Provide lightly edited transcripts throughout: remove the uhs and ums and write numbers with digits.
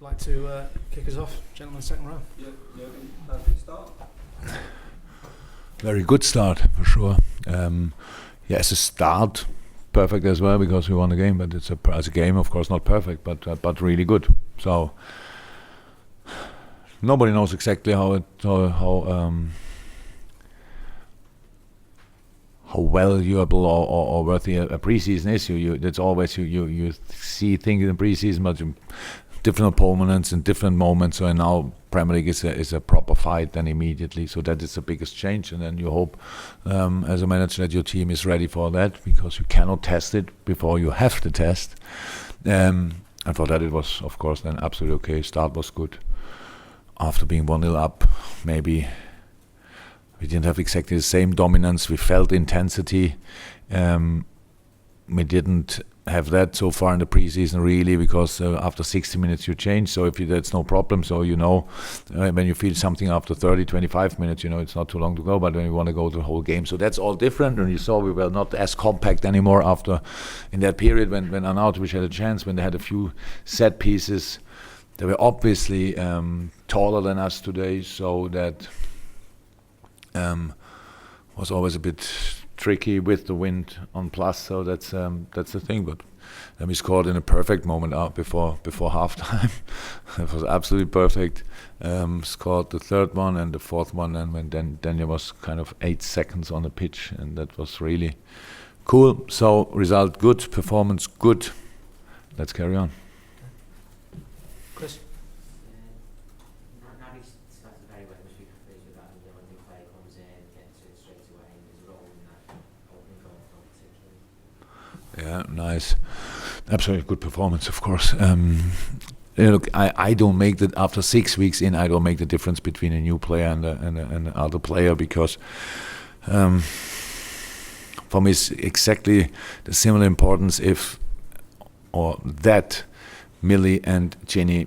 Like to kick us off, gentlemen, second row. Yeah, Jurgen, perfect start. Very good start for sure. As a start, perfect as well because we won the game. But it's as a game, of course, not perfect, but really good. So nobody knows exactly how valuable or worthy a preseason is. It's always you see things in the preseason, but different opponents in different moments. So now Premier League is a proper fight then immediately. So that is the biggest change. And then you hope as a manager that your team is ready for that, because you cannot test it before you have to test. And for that it was, of course, then absolutely okay. Start was good. After being 1-0 up, maybe we didn't have exactly the same dominance. We felt intensity. We didn't have that so far in the preseason really, because after 60 minutes you change. So that's no problem. So when you feel something after 30, 25 minutes, it's not too long to go. But when you want to go the whole game, so that's all different. And you saw we were not as compact anymore after in that period when Arnautovic had a chance, when they had a few set pieces. They were obviously taller than us today, so that was always a bit tricky with the wind on plus. So that's the thing. But then we scored in a perfect moment out before halftime. It was absolutely perfect. Scored the third one and the fourth one, and when then there was kind of 8 seconds on the pitch, and that was really cool. So result good, performance good. Let's carry on. Chris? Naby started very well, must be pleased with that, and when the player comes in, gets it straight away, and there's a role in that opening goal particularly. Yeah, nice. Absolutely good performance, of course. Look, I don't make that after 6 weeks in. I don't make the difference between a new player and an other player, because for me it's exactly the similar importance that Millie and Ginny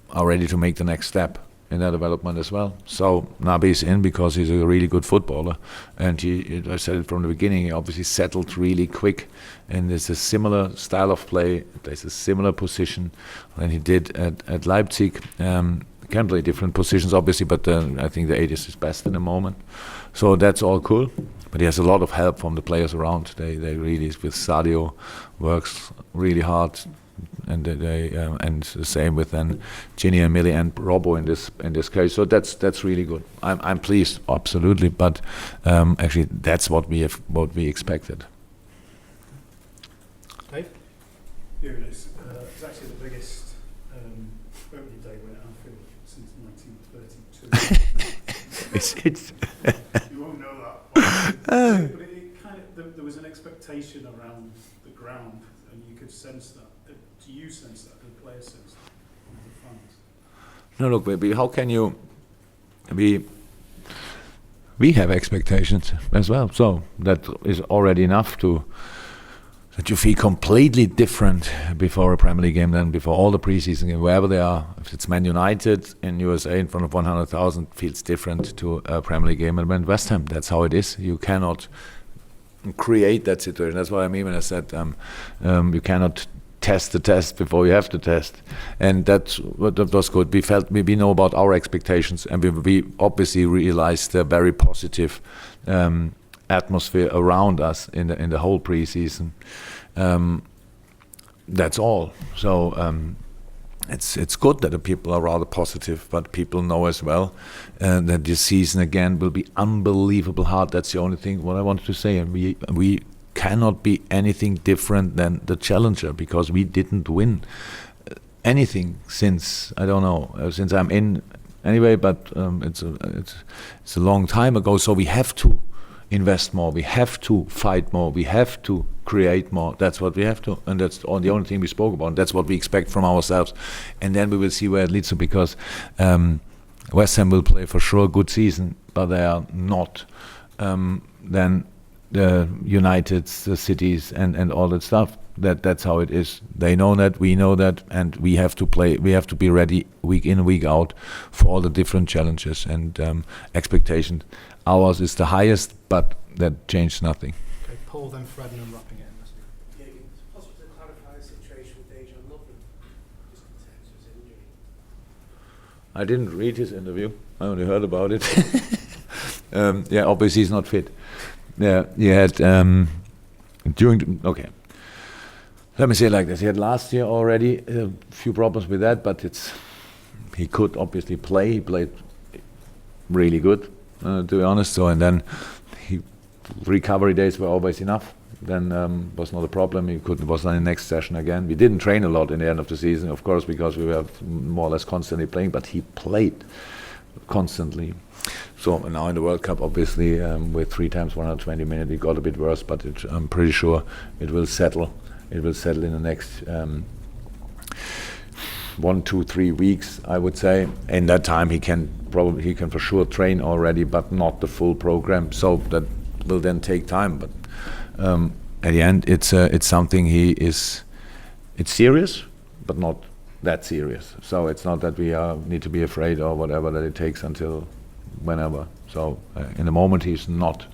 are ready to make the next step in their development as well. So Naby is in because he's a really good footballer, and I said it from the beginning, he obviously settled really quick, and there's a similar style of play, there's a similar position than he did at Leipzig. Can play different positions obviously, but I think the 8 is his best in the moment. So that's all cool. But he has a lot of help from the players around. They really, with Sadio, works really hard. And and the same with then Ginny and Millie and Robbo in this case. So that's really good. I'm pleased, absolutely. But actually, that's what we expected. Dave? Yeah, it's actually the biggest opening day win at Anfield since 1932. You won't know that. But it kind of, there was an expectation around the ground, and you could sense that. Do you sense that? Do the players sense that? From the fans? No, look, baby, how can you? We have expectations as well, so that is already enough that you feel completely different before a Premier League game than before all the preseason games, wherever they are. If it's Man United in USA in front of 100,000, feels different to a Premier League game. And when West Ham, that's how it is. You cannot create that situation. That's what I mean when I said you cannot test the test before you have to test, and that was good. We know about our expectations, and we obviously realized the very positive atmosphere around us in the whole preseason. That's all. So it's good that the people are rather positive, but people know as well that this season again will be unbelievable hard. That's the only thing what I wanted to say, and we cannot be anything different than the challenger, because we didn't win anything since since I'm in anyway. But it's a long time ago. So we have to invest more. We have to fight more. We have to create more. That's what we have to, and that's the only thing we spoke about. That's what we expect from ourselves, and then we will see where it leads to. Because West Ham will play for sure a good season, but they are not then the Uniteds, the cities, and all that stuff. That's how it is. They know that, we know that, and we have to play. We have to be ready week in, week out for all the different challenges and expectations. Ours is the highest, but that changed nothing. Okay, Paul, then Fred, and then wrapping it in. Yeah, it's possible to clarify the situation with Dejan Lovren, his contentious injury. I didn't read his interview. I only heard about it. Yeah, obviously he's not fit. Yeah, he had okay. Let me say it like this: he had last year already a few problems with that, but he could obviously play. He played really good, to be honest. So and then recovery days were always enough. Then was not a problem. He was on the next session again. We didn't train a lot in the end of the season, of course, because we were more or less constantly playing. But he played constantly. So now in the World Cup, obviously, with 3 times 120 minutes, it got a bit worse. But I'm pretty sure it will settle. It will settle in the next 1, 2, 3 weeks, I would say. In that time, he can for sure train already, but not the full program. So that will then take time. But at the end, it's something it's serious, but not that serious. So it's not that we need to be afraid or whatever, that it takes until whenever. So in the moment, he's not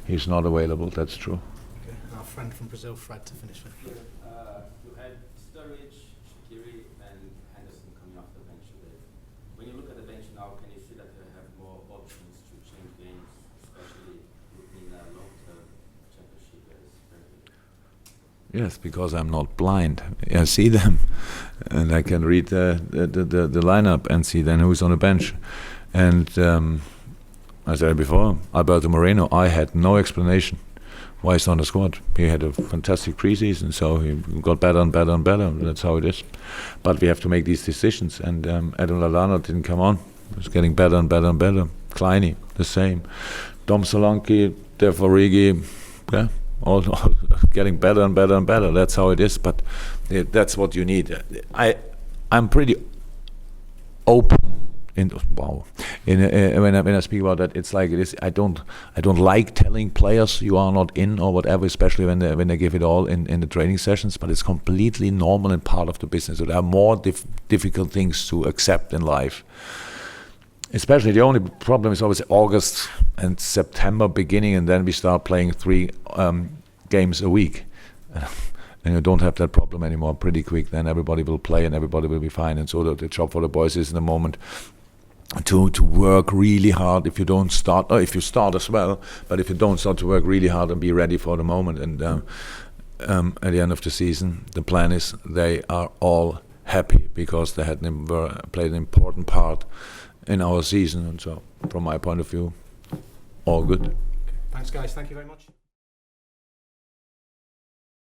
available. That's true. Okay. Our friend from Brazil, Fred, to finish with. You had Sturridge, Shaqiri and Henderson coming off the bench today. When you look at the bench now, can you see that they have more options to change games, especially in a long-term championship as Premier League? Yes, because I'm not blind. I see them, and I can read the lineup and see then who's on the bench. And as I said before, Alberto Moreno, I had no explanation why he's on the squad. He had a fantastic preseason, so he got better and better and better. That's how it is. But we have to make these decisions. And Adam Lallana didn't come on. He's getting better and better and better. Kleiny, the same. Dom Solanke, Def Origi, yeah, all getting better and better and better. That's how it is. But that's what you need. I'm pretty open. When I speak about that, it's like it is. I don't like telling players you are not in or whatever, especially when they give it all in the training sessions. But it's completely normal and part of the business. So there are more difficult things to accept in life. Especially the only problem is always August and September beginning, and then we start playing 3 games a week. And you don't have that problem anymore pretty quick. Then everybody will play and everybody will be fine. And so the job for the boys is in the moment to work really hard. If you don't start, or if you start as well, but if you don't start to work really hard and be ready for the moment. And at the end of the season, the plan is they are all happy because they had played an important part in our season. And so, from my point of view, all good. Thanks, guys. Thank you very much.